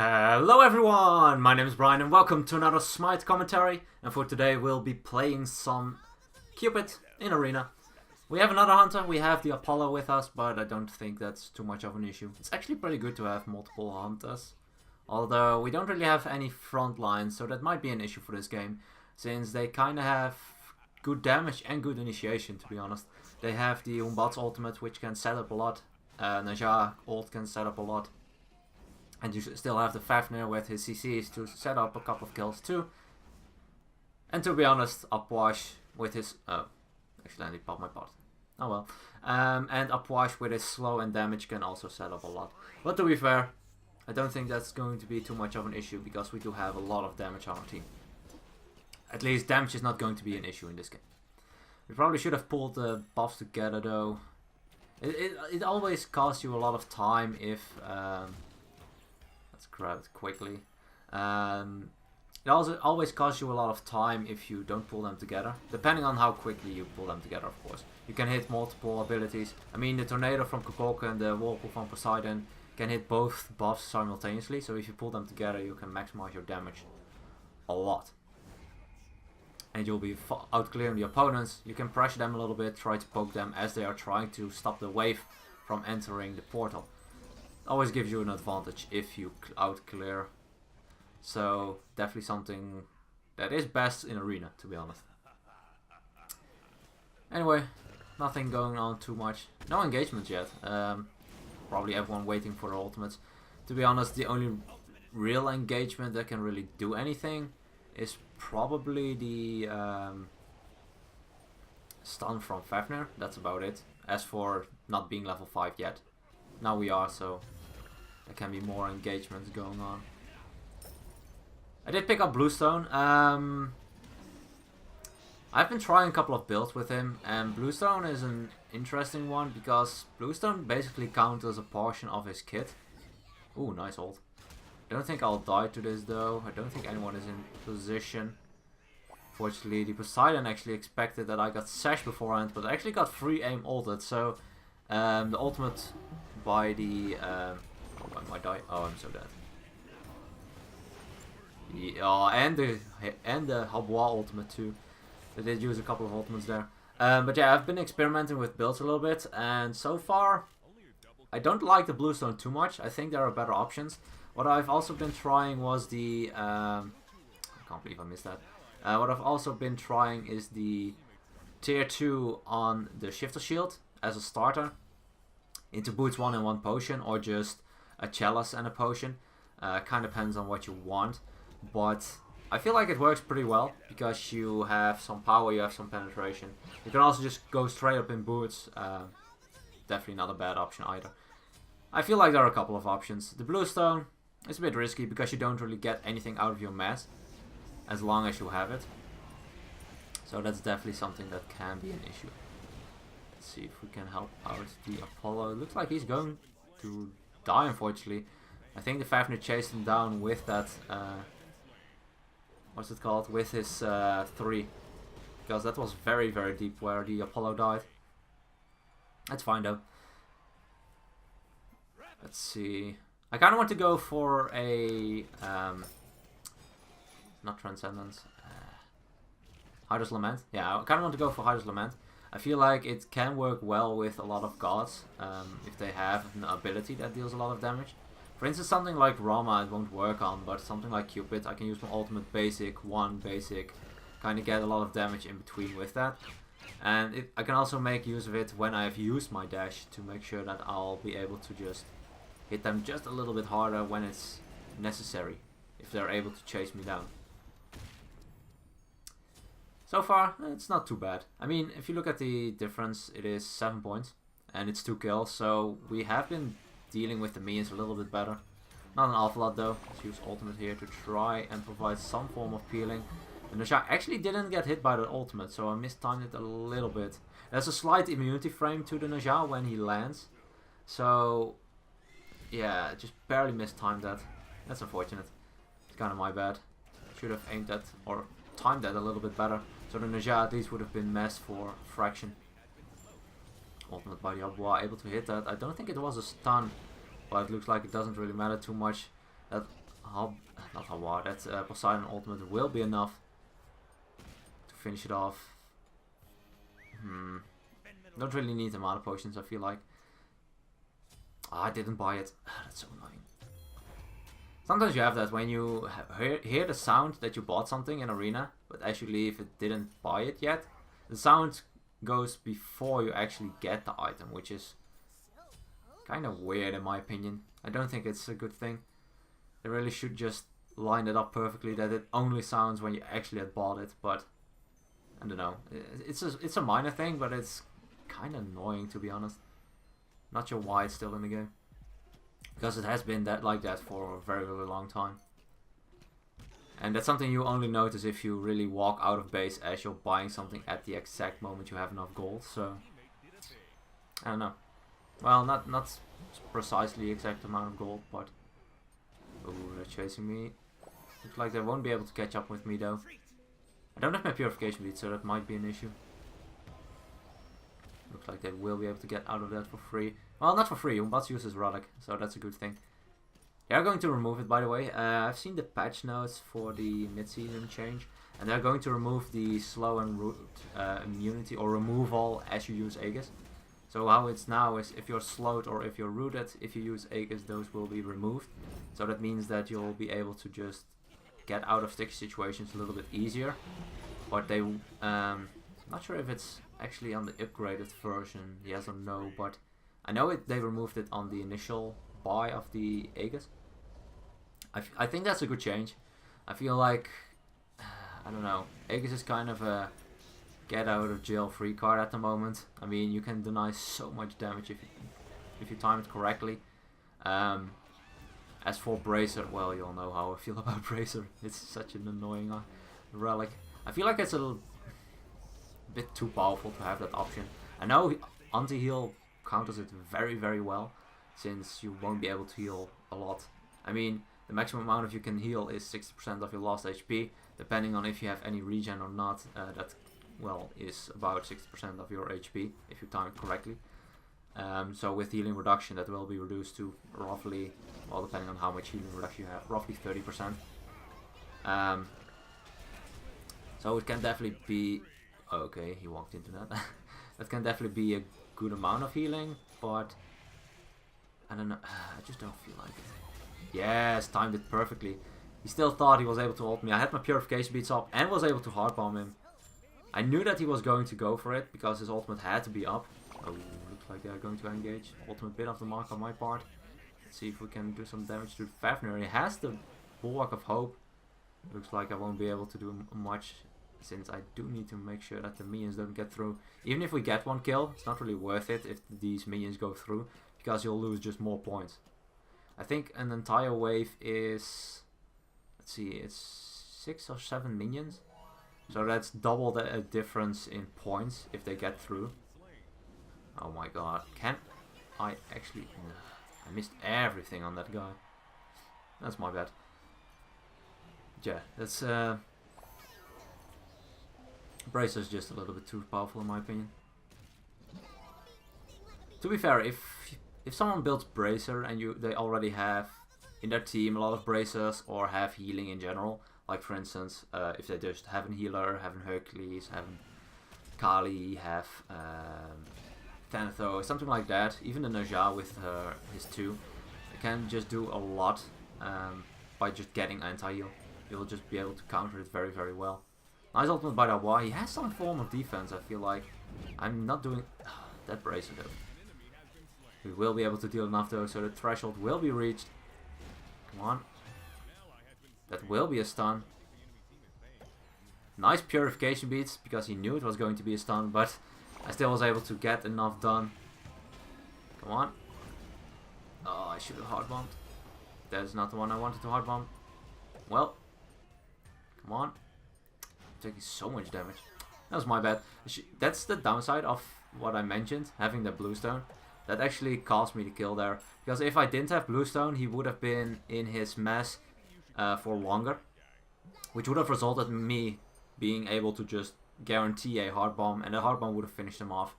Hello everyone, my name is Brian and welcome to another Smite commentary, and for today we'll be playing some Cupid in Arena. We have another hunter, we have the Apollo with us, but I don't think that's too much of an issue. It's actually pretty good to have multiple hunters, although we don't really have any front lines, so that might be an issue for this game, since they kinda have good damage and good initiation, to be honest. They have the Umbat's ultimate, which can set up a lot, Naja ult can set up a lot. And you still have the Fafnir with his CCs to set up a couple of kills too. And to be honest, Upwash with his... Oh, actually I need to pop my pot. Oh well. And Upwash with his slow and damage can also set up a lot. But to be fair, I don't think that's going to be too much of an issue because we do have a lot of damage on our team. At least damage is not going to be an issue in this game. We probably should have pulled the buffs together though. It always costs you a lot of time if... let's grab it quickly. It also always costs you a lot of time if you don't pull them together. Depending on how quickly you pull them together, of course. You can hit multiple abilities. I mean, the Tornado from Cupid and the Whirlpool from Poseidon can hit both buffs simultaneously. So if you pull them together, you can maximize your damage a lot. And you'll be out clearing the opponents. You can pressure them a little bit, try to poke them as they are trying to stop the wave from entering the portal. Always gives you an advantage if you out clear. So definitely something that is best in Arena, to be honest. Anyway, nothing going on too much. No engagements yet. Probably everyone waiting for their ultimates. To be honest, the only real engagement that can really do anything is probably the stun from Fafnir. That's about it. As for not being level 5 yet. Now we are, so there can be more engagements going on. I did pick up Bluestone. I've been trying a couple of builds with him, and Bluestone is an interesting one because Bluestone basically counters a portion of his kit. Ooh, nice ult. I don't think I'll die to this though. I don't think anyone is in position. Fortunately, the Poseidon actually expected that I got Sash beforehand, but I actually got free aim ulted, so the ultimate by the... oh, I might die. Oh, I'm so dead. Yeah, and the Habois ultimate too. They did use a couple of ultimates there. But yeah, I've been experimenting with builds a little bit, and so far I don't like the Bluestone too much. I think there are better options. What I've also been trying was the... I can't believe I missed that. What I've also been trying is the tier 2 on the Shifter Shield as a starter. Into boots 1 and 1 potion, or just a chalice and a potion. Kind of depends on what you want, but I feel like it works pretty well because you have some power, you have some penetration. You can also just go straight up in boots. Definitely not a bad option either. I feel like there are a couple of options. The Bluestone is a bit risky because you don't really get anything out of your mass as long as you have it. So that's definitely something that can be an issue. Let's see if we can help out the Apollo. It looks like he's going to die, unfortunately. I think the Fafnir chased him down with that, what's it called, with his 3. Because that was very, very deep where the Apollo died. That's fine though. Let's see. I kind of want to go for a, not Transcendence, Hydra's Lament. Yeah, I kind of want to go for Hydra's Lament. I feel like it can work well with a lot of gods, if they have an ability that deals a lot of damage. For instance, something like Rama it won't work on, but something like Cupid, I can use my ultimate basic, 1 basic, kind of get a lot of damage in between with that. And I can also make use of it when I have used my dash to make sure that I'll be able to just hit them just a little bit harder when it's necessary, if they're able to chase me down. So far, it's not too bad. I mean, if you look at the difference, it is 7 points, and it's 2 kills, so we have been dealing with the minions a little bit better. Not an awful lot though. Let's use ultimate here to try and provide some form of peeling. And Naja actually didn't get hit by the ultimate, so I mistimed it a little bit. There's a slight immunity frame to the Naja when he lands. So, yeah, just barely mistimed that. That's unfortunate. It's kind of my bad. Should have aimed that, or timed that a little bit better. So the Naja at least would have been messed for a fraction. Ultimate by the Abwa, able to hit that. I don't think it was a stun, but it looks like it doesn't really matter too much. That not Hawar, that Poseidon ultimate will be enough to finish it off. Don't really need the mana potions, I feel like. Oh, I didn't buy it. That's so annoying. Sometimes you have that when you hear the sound that you bought something in Arena, but as you leave it didn't buy it yet. The sound goes before you actually get the item, which is kind of weird in my opinion. I don't think it's a good thing. They really should just line it up perfectly that it only sounds when you actually had bought it, but I don't know. It's a minor thing, but it's kind of annoying to be honest. Not sure why it's still in the game. Because it has been like that for a very, very long time. And that's something you only notice if you really walk out of base as you're buying something at the exact moment you have enough gold. So, I don't know. Well, not precisely the exact amount of gold, but... Oh, they're chasing me. Looks like they won't be able to catch up with me though. I don't have my purification bead, so that might be an issue. Looks like they will be able to get out of that for free. Well, not for free, Umbat's uses Relic, so that's a good thing. They are going to remove it, by the way. I've seen the patch notes for the mid-season change, and they're going to remove the slow and root immunity or removal as you use Aegis. So how it's now is if you're slowed or if you're rooted, if you use Aegis, those will be removed. So that means that you'll be able to just get out of sticky situations a little bit easier. But they, not sure if it's actually on the upgraded version, yes or no, but I know they removed it on the initial buy of the Aegis. I think that's a good change. I feel like, I don't know, Aegis is kind of a get out of jail free card at the moment. I mean, you can deny so much damage if you time it correctly. As for Bracer, well, you all know how I feel about Bracer. It's such an annoying relic. I feel like it's a bit too powerful to have that option. I know anti-heal counters it very, very well, since you won't be able to heal a lot. I mean, the maximum amount of you can heal is 60% of your lost HP, depending on if you have any regen or not. That, well, is about 60% of your HP, if you time it correctly. So with healing reduction, that will be reduced to roughly, well, depending on how much healing reduction you have, roughly 30%. So it can definitely be... Okay, he walked into that. That can definitely be a good amount of healing, but I don't know. I just don't feel like it. Yes, timed it perfectly. He still thought he was able to ult me. I had my purification beats up and was able to hard bomb him. I knew that he was going to go for it because his ultimate had to be up. Oh, looks like they are going to engage. Ultimate bit off the mark on my part. Let's see if we can do some damage to Fafnir. He has the Bulwark of Hope. Looks like I won't be able to do much, since I do need to make sure that the minions don't get through. Even if we get one kill, it's not really worth it if these minions go through, because you'll lose just more points. I think an entire wave is, let's see, it's 6 or 7 minions. So that's double the difference in points if they get through. Oh my god, can I actually... I missed everything on that guy. That's my bad. Yeah, that's... Bracer's just a little bit too powerful in my opinion. To be fair, if someone builds Bracer and they already have in their team a lot of Bracers or have healing in general, like for instance, if they just have a healer, have a Hercules, have a Kali, have Thanatos, something like that, even the Naja with his 2, they can just do a lot by just getting anti-heal. You'll just be able to counter it very, very well. Nice ultimate by Dawa. He has some form of defense, I feel like. I'm not doing that Bracer though. We will be able to deal enough though, so the threshold will be reached. Come on. That will be a stun. Nice purification beats, because he knew it was going to be a stun, but I still was able to get enough done. Come on. Oh, I should have hard bombed. That is not the one I wanted to hard bomb. Well. Come on. I'm taking so much damage. That was my bad. That's the downside of what I mentioned, having the bluestone. That actually cost me the kill there. Because if I didn't have bluestone, he would have been in his mess for longer. Which would have resulted in me being able to just guarantee a hard bomb. And the hard bomb would have finished him off.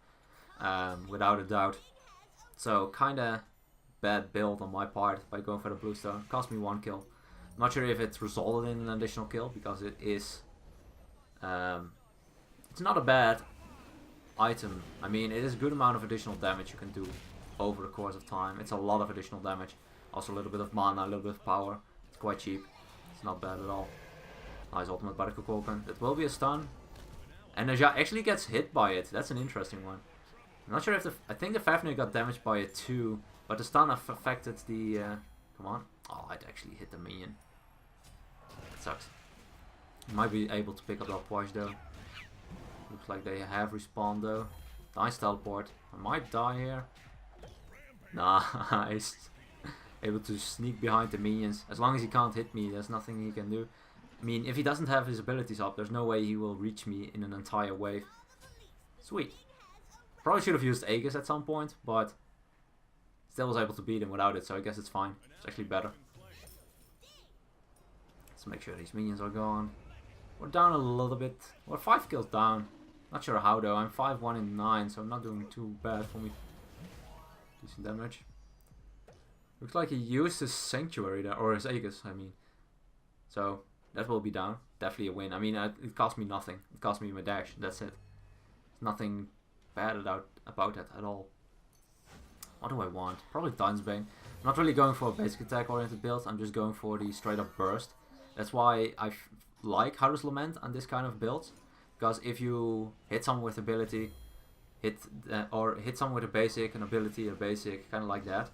Without a doubt. So kinda bad build on my part by going for the bluestone. Cost me 1 kill. Not sure if it resulted in an additional kill, because it is... it's not a bad item. I mean, it is a good amount of additional damage you can do over the course of time. It's a lot of additional damage. Also a little bit of mana, a little bit of power. It's quite cheap. It's not bad at all. Nice ultimate by the Kukulkan. It will be a stun. And Naja actually gets hit by it. That's an interesting one. I'm not sure if the... I think the Fafnir got damaged by it too. But the stun affected the... come on. Oh, it actually hit the minion. That sucks. Might be able to pick up that push though. Looks like they have respawned though. Nice teleport. I might die here. Nice. Able to sneak behind the minions. As long as he can't hit me, there's nothing he can do. I mean, if he doesn't have his abilities up, there's no way he will reach me in an entire wave. Sweet. Probably should have used Aegis at some point, but still was able to beat him without it, so I guess it's fine. It's actually better. Let's make sure these minions are gone. We're down a little bit. We're 5 kills down. Not sure how though. I'm 5-1 in 9, so I'm not doing too bad for me. Decent damage. Looks like he used his Sanctuary there, or his Aegis, I mean. So, that will be down. Definitely a win. I mean, it cost me nothing. It cost me my dash. That's it. Nothing bad about that at all. What do I want? Probably Titan's Bane. I'm not really going for a basic attack oriented build. I'm just going for the straight up burst. That's why I like Hydro's Lament on this kind of builds. Because if you hit someone with ability, or hit someone with a basic, an ability, a basic, kind of like that,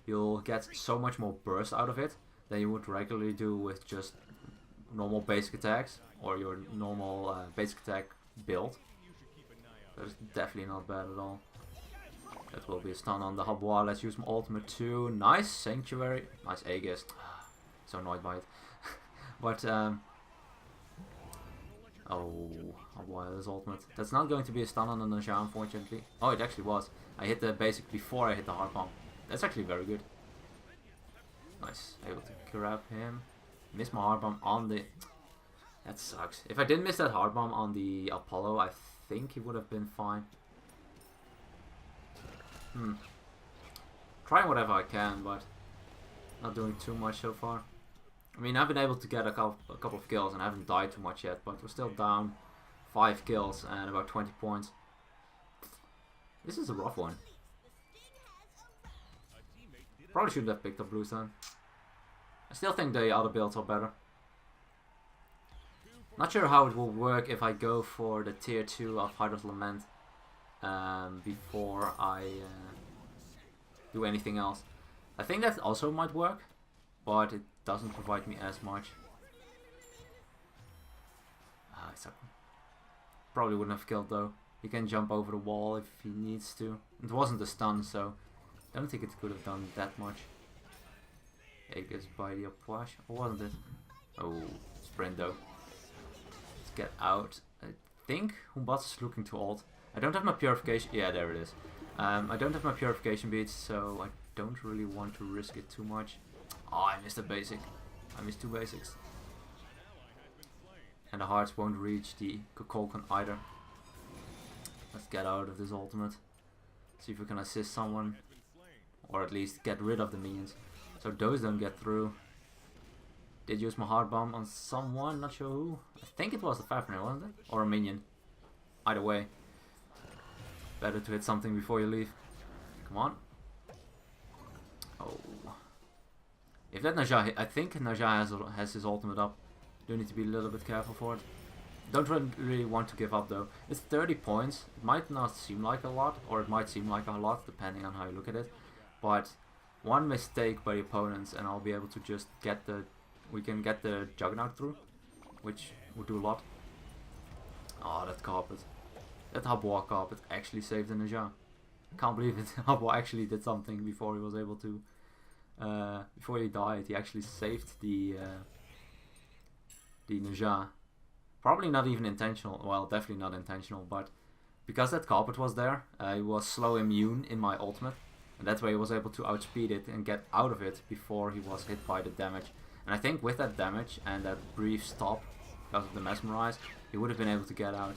you'll get so much more burst out of it than you would regularly do with just normal basic attacks or your normal basic attack build. That's definitely not bad at all. That will be a stun on the Habois. Let's use my ultimate too. Nice Sanctuary. Nice Aegis. So annoyed by it. But, oh, Habois is ultimate. That's not going to be a stun on the Naja, unfortunately. Oh, it actually was. I hit the basic before I hit the hard bomb. That's actually very good. Nice. Able to grab him. Missed my hard bomb on the... That sucks. If I didn't miss that hard bomb on the Apollo, I think he would have been fine. Trying whatever I can, but not doing too much so far. I mean, I've been able to get a couple of kills and I haven't died too much yet, but we're still down 5 kills and about 20 points. This is a rough one. Probably shouldn't have picked up Blue Stone. I still think the other builds are better. Not sure how it will work if I go for the tier 2 of Hydro's Lament before I do anything else. I think that also might work, but it doesn't provide me as much. Probably wouldn't have killed though. He can jump over the wall if he needs to. It wasn't a stun, so I don't think it could have done that much. Aegis by the Apwash, or wasn't it? Oh, sprint though. Let's get out. I think Humbatz is looking to ult. I don't have my purification. Yeah, there it is. I don't have my purification beads, so I don't really want to risk it too much. Oh, I missed a basic. I missed 2 basics. And the hearts won't reach the Kukulkan either. Let's get out of this ultimate. See if we can assist someone. Or at least get rid of the minions. So those don't get through. Did use my hard bomb on someone, not sure who. I think it was the Fafnir, wasn't it? Or a minion. Either way. Better to hit something before you leave. Come on. Oh. If that Naja hit, I think Naja has his ultimate up. Do need to be a little bit careful for it. Don't really want to give up though. It's 30 points. It might not seem like a lot, or it might seem like a lot, depending on how you look at it. But one mistake by the opponents and I'll be able to just get the... We can get the Juggernaut through, which would do a lot. Oh, that carpet. That Habois carpet actually saved the Naja. Can't believe it. Habois actually did something before he was able to... before he died, he actually saved the Naja. Probably not even intentional. Well, definitely not intentional, but because that carpet was there, he was slow immune in my ultimate. And that's why he was able to outspeed it and get out of it before he was hit by the damage. And I think with that damage and that brief stop because of the mesmerize, he would have been able to get out.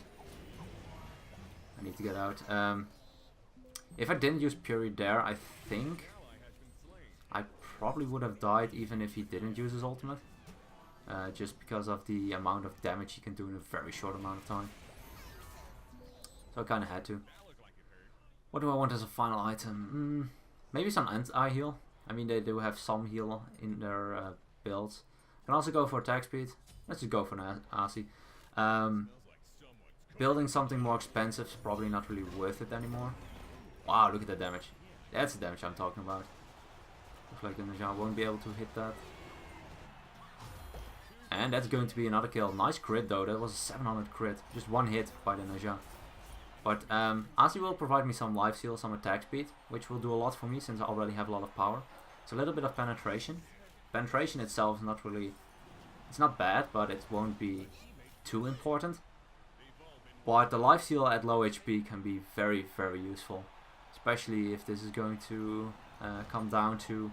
I need to get out. If I didn't use Fury there, I think I probably would have died even if he didn't use his ultimate. just because of the amount of damage he can do in a very short amount of time. So I kind of had to. What do I want as a final item? Maybe some anti-heal. I mean, they do have some heal in their builds. Can also go for attack speed. Let's just go for an Asi. Building something more expensive is probably not really worth it anymore. Wow, look at that damage. That's the damage I'm talking about. Looks like the Naja won't be able to hit that. And that's going to be another kill. Nice crit though, that was a 700 crit. Just one hit by the Naja. But Asi will provide me some life steal, some attack speed, which will do a lot for me since I already have a lot of power. It's a little bit of penetration. Penetration itself is not really... It's not bad, but it won't be too important. But the life steal at low HP can be very, very useful. Especially if this is going to come down to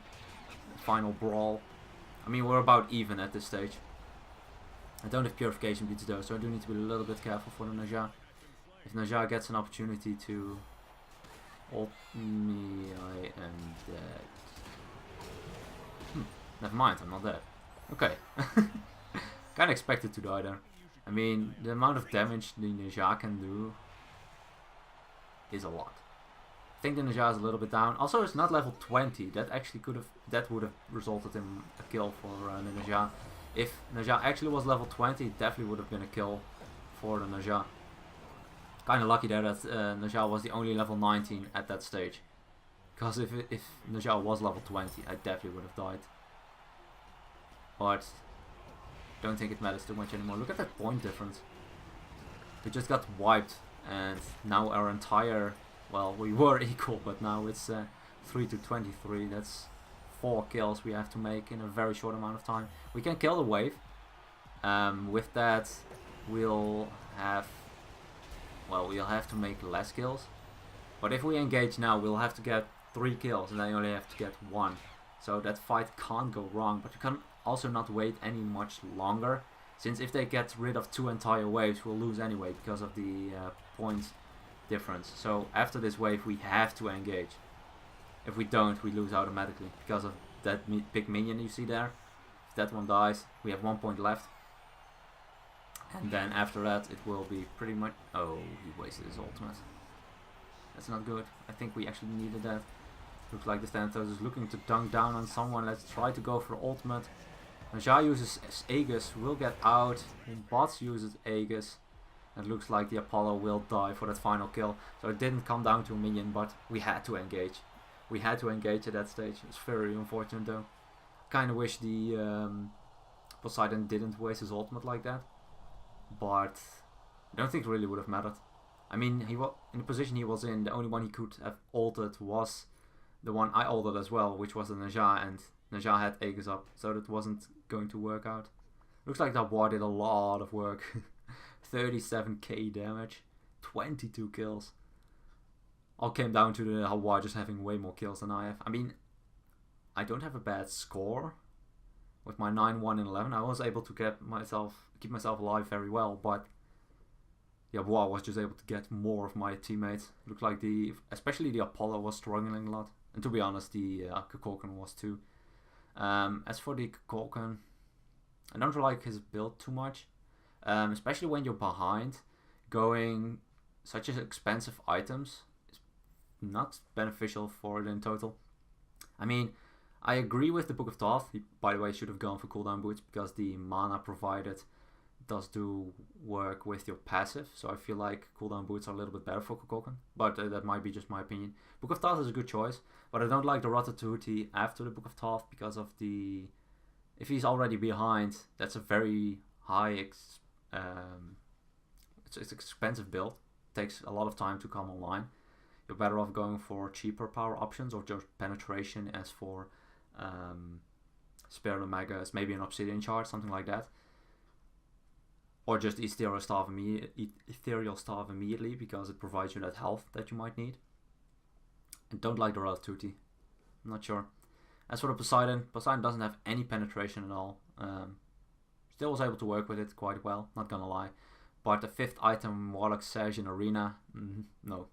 the final brawl. I mean, we're about even at this stage. I don't have purification beads though, so I do need to be a little bit careful for the Naja. If Naja gets an opportunity to ult me, I am dead. Never mind, I'm not dead. Okay. Kinda expected to die there. I mean, the amount of damage the Naja can do is a lot. I think the Naja is a little bit down. Also, it's not level 20. That actually would have resulted in a kill for the Naja. If Naja actually was level 20, it definitely would have been a kill for the Naja. Kinda lucky there that Naja was the only level 19 at that stage. Because if Naja was level 20, I definitely would have died. But don't think it matters too much anymore. Look at that point difference. We just got wiped, and now our entire... Well, we were equal, but now it's 3 to 23. That's 4 kills we have to make in a very short amount of time. We can kill the wave. With that, we'll have... Well, we'll have to make less kills. But if we engage now, we'll have to get 3 kills, and then you only have to get 1. So that fight can't go wrong, but you can also not wait any much longer. Since if they get rid of 2 entire waves, we'll lose anyway because of the points difference. So after this wave, we have to engage. If we don't, we lose automatically because of that big minion you see there. If that one dies, we have 1 point left. And then after that, it will be pretty much... Oh, he wasted his ultimate. That's not good. I think we actually needed that. Looks like the Thanatos is looking to dunk down on someone. Let's try to go for ultimate. Naja uses Aegis, will get out. Bots uses Aegis. It looks like the Apollo will die for that final kill. So it didn't come down to a minion, but we had to engage. We had to engage at that stage. It's very unfortunate though. Kinda wish the Poseidon didn't waste his ultimate like that. But I don't think it really would have mattered. I mean, he was in the position he was in. The only one he could have ulted was the one I ulted as well, which was the Naja, and Naja had Aegis up, so that wasn't going to work out. Looks like that war did a lot of work. 37k damage, 22 kills. All came down to the Hawa just having way more kills than I have. I mean, I don't have a bad score. With my 9-1 and 11, I was able to keep myself alive very well, but the Hawa was just able to get more of my teammates. Looked like especially the Apollo was struggling a lot. And to be honest, the Kukulkan was too. As for the Kukulkan, I don't like his build too much. Especially when you're behind, going such as expensive items is not beneficial for it in total. I mean, I agree with the Book of Thoth. He, by the way, should have gone for cooldown boots because the mana provided does do work with your passive. So I feel like cooldown boots are a little bit better for Kukulkan, but that might be just my opinion. Book of Thoth is a good choice, but I don't like the Ratatouille after the Book of Thoth because of the... If he's already behind, that's a very high... It's expensive build. It takes a lot of time to come online. You're better off going for cheaper power options or just penetration as for Spare the Magas, maybe an Obsidian Shard, something like that. Or just Ethereal Staff immediately because it provides you that health that you might need. I don't like the Ratatouille. I'm not sure. As for the Poseidon doesn't have any penetration at all. Still was able to work with it quite well, not gonna lie. But the 5th item, Warlock Sage in Arena, no.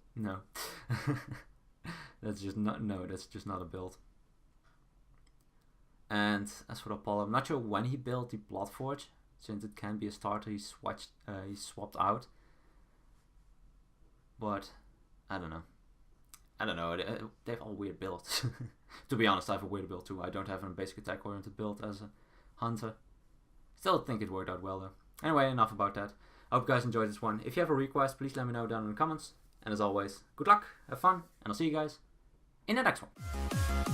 that's just not a build. And as for Apollo, I'm not sure when he built the Bloodforge, since it can be a starter he swapped out. But I don't know. They have all weird builds. To be honest, I have a weird build too. I don't have a basic attack oriented build as a hunter. Still think it worked out well though. Anyway, enough about that. I hope you guys enjoyed this one. If you have a request, please let me know down in the comments. And as always, good luck, have fun, and I'll see you guys in the next one.